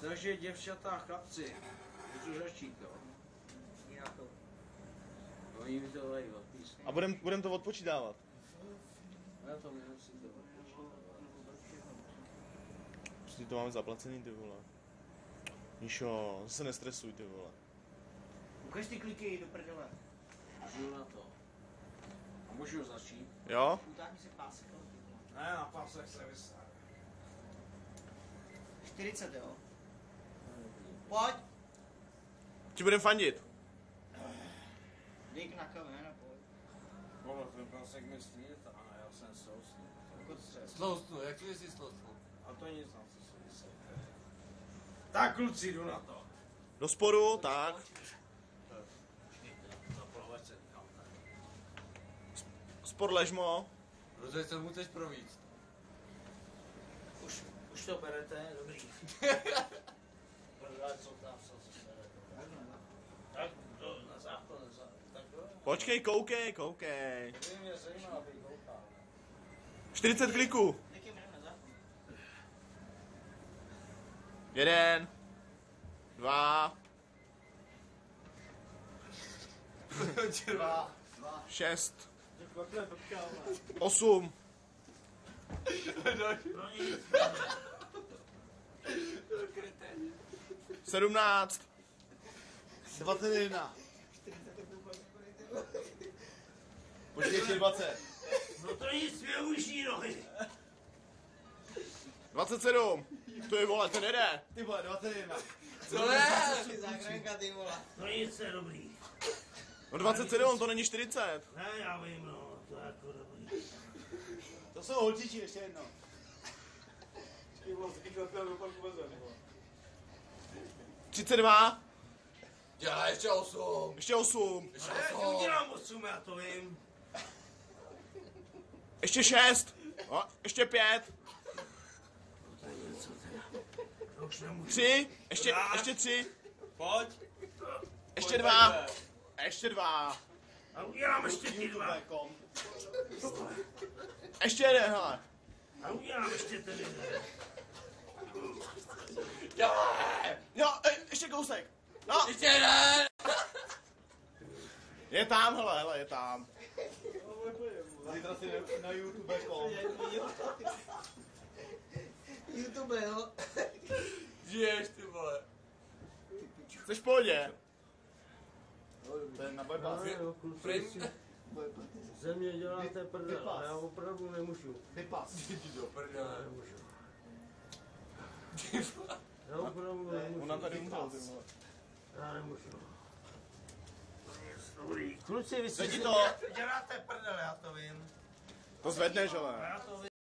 Takže děvčata, chlapci, můžu začít, jo? Oni mi to volají od písně. A budem to odpočítávat. Já to nemusím to odpočítávat. Prostě to máme zaplacený, ty vole. Míšo, zase nestresuj, ty vole. Ukaž ty kliky do prdele. Můžu na to. A můžu začít? Jo? Utáhni si pásek. Ne, na pásech se vysává. 40, jo? Pojď! Ti budem fandit. Dík na kamen, pojď. Vole, ten pásek myslí, a já jsem sousný. Sloustnu, jak to jsi sloustnu? A to nic, na co se vysává. Tak kluci, jdu na to. Do sporu, tak. Zaplavač se tam tady. Spor ležmo. Rozhodně se mu chceš províct. Už to berete, dobrý. Prdele, co tam se berete. Tak to na záchod, tak jo. Počkej, koukej. To mě zajímá, aby koukal. 40 kliků. Díky jdem na záchod. 1, 2, 6, 8, 17, 21. Počkej, ještě 20. No to nic, mě uší nohy. 27. To je vole, ten jede. Ty vole, 21. Co je? Záchranka, ty vole. To nic je dobrý. No 27, to není 40. Ne, já vím, no, to je jako dobrý. To jsou holčiči, ještě jedno. Ty vole, taky to do parku bezve, nebo? 32. Dělá ještě 8. Ještě 8. Ještě Já ti 8. udělám 8, já to vím. Ještě 6. No, ještě 5. To je něco teda. To už nemůžu. 3. Ještě 3. Pojď. Ještě 2. Ještě 2. A udělám ještě ty dva. Ještě jeden, hele. A udělám ještě ten jeden. Jo, ještě kousek. No, Ještě jeden. je tam, hele, je tam. Zítra si na YouTube.com. YouTube, jo? Žiješ, ty vole. Jsi v pohodě? To je na bypass. Ze mě děláte prdel, a já opravdu nemůžu. Bypass. Jdi do prdele. Nemůžu. Já opravdu nemůžu. Ona tady umřel, ty vole. Já nemůžu. Dobrý. Kluci, vy si Zvedni to. Děláte prdel, já to vím. To zvedneš, ale. Já to vím.